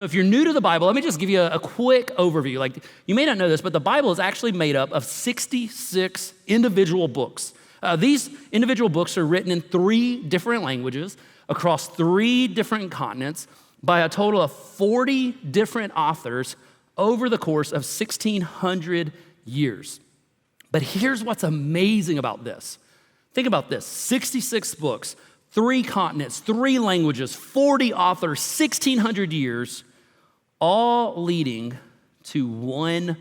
If you're new to the Bible, let me just give you a quick overview. Like, you may not know this, but the Bible is actually made up of 66 individual books. These individual books are written in 3 different languages across 3 different continents by a total of 40 different authors over the course of 1,600 years. But here's what's amazing about this. Think about this, 66 books, 3 continents, 3 languages, 40 authors, 1,600 years, all leading to one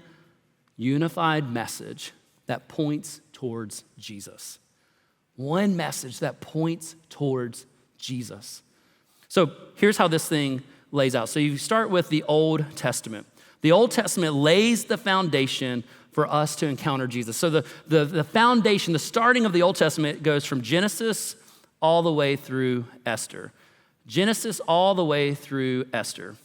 unified message that points towards Jesus. One message that points towards Jesus. So here's how this thing lays out. So you start with the Old Testament. The Old Testament lays the foundation for us to encounter Jesus. So the foundation, the starting of the Old Testament goes from Genesis all the way through Esther. Genesis all the way through Esther.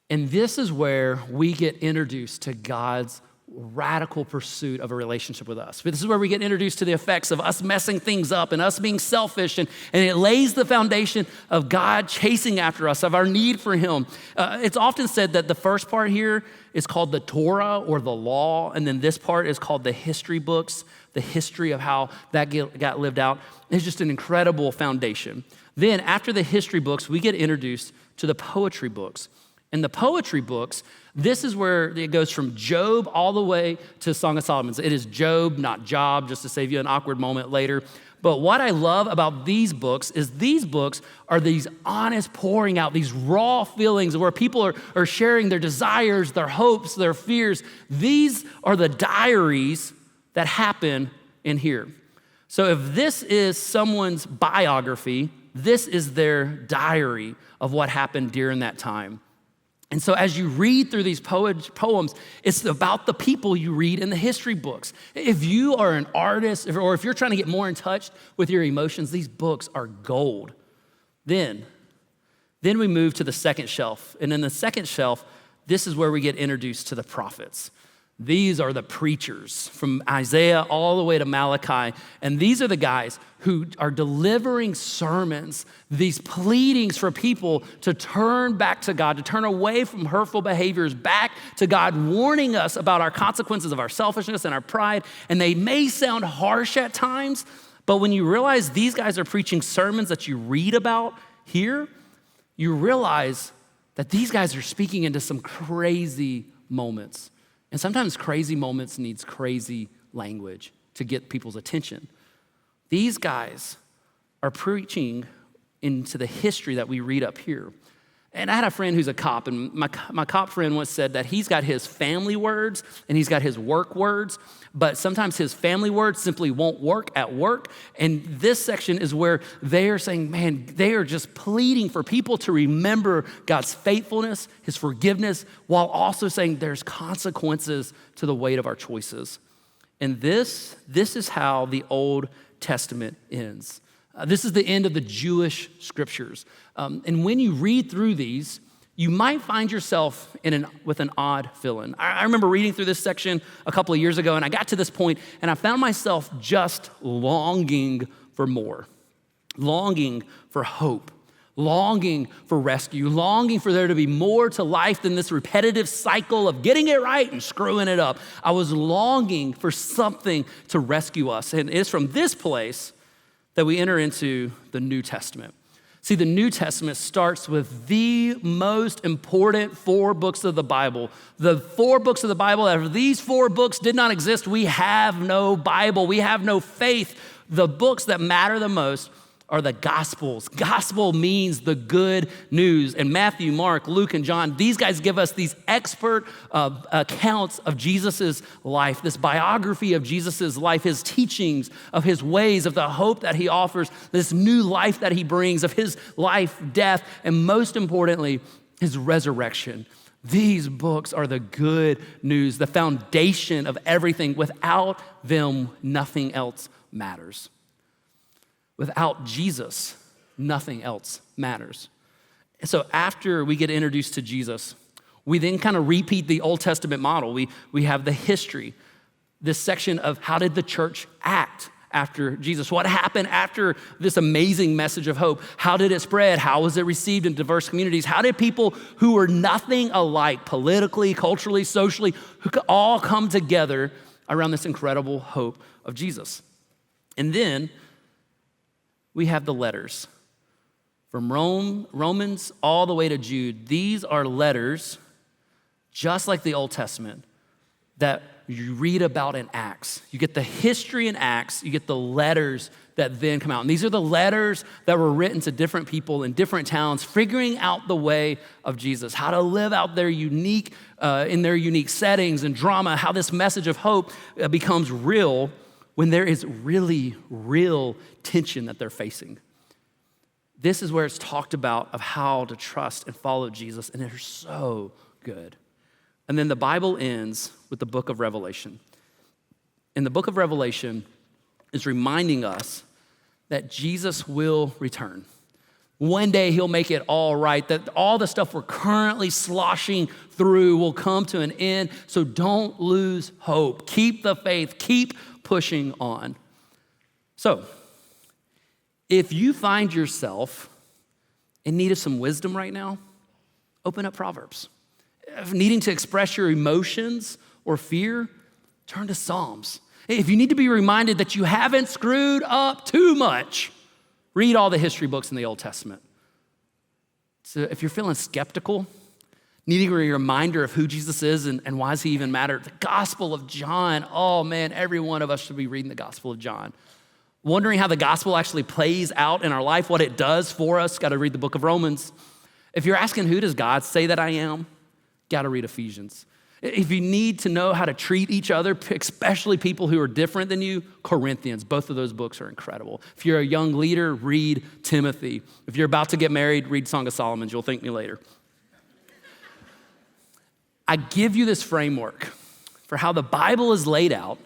And this is where we get introduced to God's radical pursuit of a relationship with us. But this is where we get introduced to the effects of us messing things up and us being selfish, and it lays the foundation of God chasing after us, of our need for him. It's often said that the first part here is called the Torah or the law, and then this part is called the history books, the history of how that got lived out. It's just an incredible foundation. Then after the history books, we get introduced to the poetry books. In the poetry books, this is where it goes from Job all the way to Song of Solomon. It is Job, not Job, just to save you an awkward moment later. But what I love about these books is these books are these honest pouring out, these raw feelings where people are sharing their desires, their hopes, their fears. These are the diaries that happen in here. So if this is someone's biography, this is their diary of what happened during that time. And so as you read through these poems, it's about the people you read in the history books. If you are an artist, or if you're trying to get more in touch with your emotions, these books are gold. Then we move to the second shelf. And in the second shelf, this is where we get introduced to the prophets. These are the preachers from Isaiah all the way to Malachi. And these are the guys who are delivering sermons, these pleadings for people to turn back to God, to turn away from hurtful behaviors, back to God, warning us about our consequences of our selfishness and our pride. And they may sound harsh at times, but when you realize these guys are preaching sermons that you read about here, you realize that these guys are speaking into some crazy moments. And sometimes crazy moments needs crazy language to get people's attention. These guys are preaching into the history that we read up here. And I had a friend who's a cop, and my cop friend once said that he's got his family words and he's got his work words, but sometimes his family words simply won't work at work. And this section is where they are saying, man, they are just pleading for people to remember God's faithfulness, his forgiveness, while also saying there's consequences to the weight of our choices. And this is how the Old Testament ends. This is the end of the Jewish scriptures. And when you read through these, you might find yourself with an odd feeling. I remember reading through this section a couple of years ago, and I got to this point, and I found myself just longing for more, longing for hope, longing for rescue, longing for there to be more to life than this repetitive cycle of getting it right and screwing it up. I was longing for something to rescue us. And it's from this place that we enter into the New Testament. See, the New Testament starts with the most important 4 books of the Bible. The 4 books of the Bible, if these 4 books did not exist, we have no Bible, we have no faith. The books that matter the most are the Gospels. Gospel means the good news. And Matthew, Mark, Luke, and John, these guys give us these expert accounts of Jesus's life, this biography of Jesus's life, his teachings, of his ways, of the hope that he offers, this new life that he brings, of his life, death, and most importantly, his resurrection. These books are the good news, the foundation of everything. Without them, nothing else matters. Without Jesus, nothing else matters. So after we get introduced to Jesus, we then kind of repeat the Old Testament model. We have the history, this section of how did the church act after Jesus? What happened after this amazing message of hope? How did it spread? How was it received in diverse communities? How did people who were nothing alike politically, culturally, socially, who could all come together around this incredible hope of Jesus? And then we have the letters. From Romans all the way to Jude, these are letters, just like the Old Testament, that you read about in Acts. You get the history in Acts, you get the letters that then come out. And these are the letters that were written to different people in different towns, figuring out the way of Jesus, how to live out their unique, in their unique settings and drama, how this message of hope becomes real when there is really real tension that they're facing. This is where it's talked about of how to trust and follow Jesus, and they're so good. And then the Bible ends with the book of Revelation. And the book of Revelation is reminding us that Jesus will return. One day he'll make it all right, that all the stuff we're currently sloshing through will come to an end. So don't lose hope. Keep the faith. Keep pushing on. So if you find yourself in need of some wisdom right now, open up Proverbs. If needing to express your emotions or fear, turn to Psalms. If you need to be reminded that you haven't screwed up too much, read all the history books in the Old Testament. So if you're feeling skeptical, needing a reminder of who Jesus is and why does he even matter, the Gospel of John, oh man, every one of us should be reading the Gospel of John. Wondering how the gospel actually plays out in our life, what it does for us, got to read the book of Romans. If you're asking who does God say that I am, got to read Ephesians. If you need to know how to treat each other, especially people who are different than you, Corinthians. Both of those books are incredible. If you're a young leader, read Timothy. If you're about to get married, read Song of Solomon. You'll thank me later. I give you this framework for how the Bible is laid out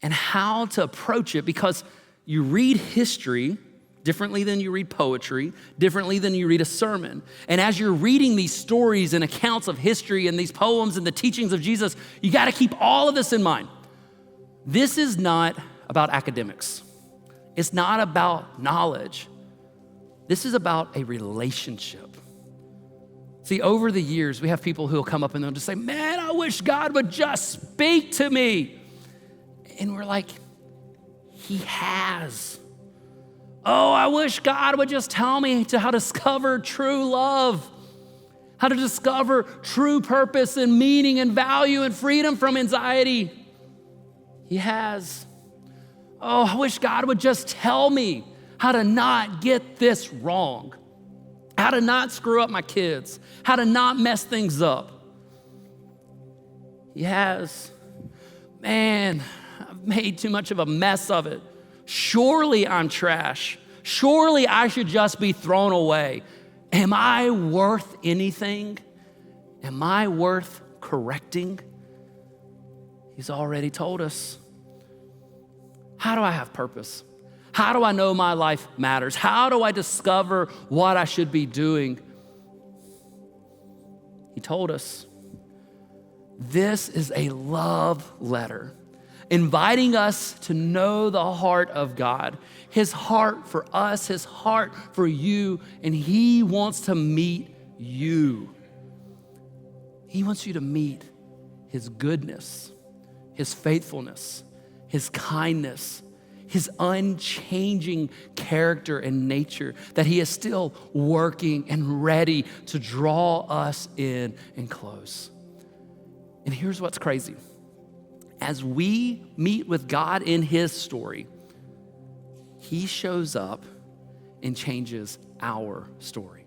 and how to approach it, because you read history differently than you read poetry, differently than you read a sermon. And as you're reading these stories and accounts of history and these poems and the teachings of Jesus, you got to keep all of this in mind. This is not about academics. It's not about knowledge. This is about a relationship. See, over the years, we have people who will come up and they'll just say, man, I wish God would just speak to me. And we're like, he has. Oh, I wish God would just tell me how to discover true love, how to discover true purpose and meaning and value and freedom from anxiety. He has. Oh, I wish God would just tell me how to not get this wrong, how to not screw up my kids, how to not mess things up. He has. Man, I've made too much of a mess of it. Surely I'm trash. Surely I should just be thrown away. Am I worth anything? Am I worth correcting? He's already told us. How do I have purpose? How do I know my life matters? How do I discover what I should be doing? He told us. This is a love letter, inviting us to know the heart of God, his heart for us, his heart for you, and he wants to meet you. He wants you to meet his goodness, his faithfulness, his kindness, his unchanging character and nature, that he is still working and ready to draw us in and close. And here's what's crazy. As we meet with God in his story, he shows up and changes our story.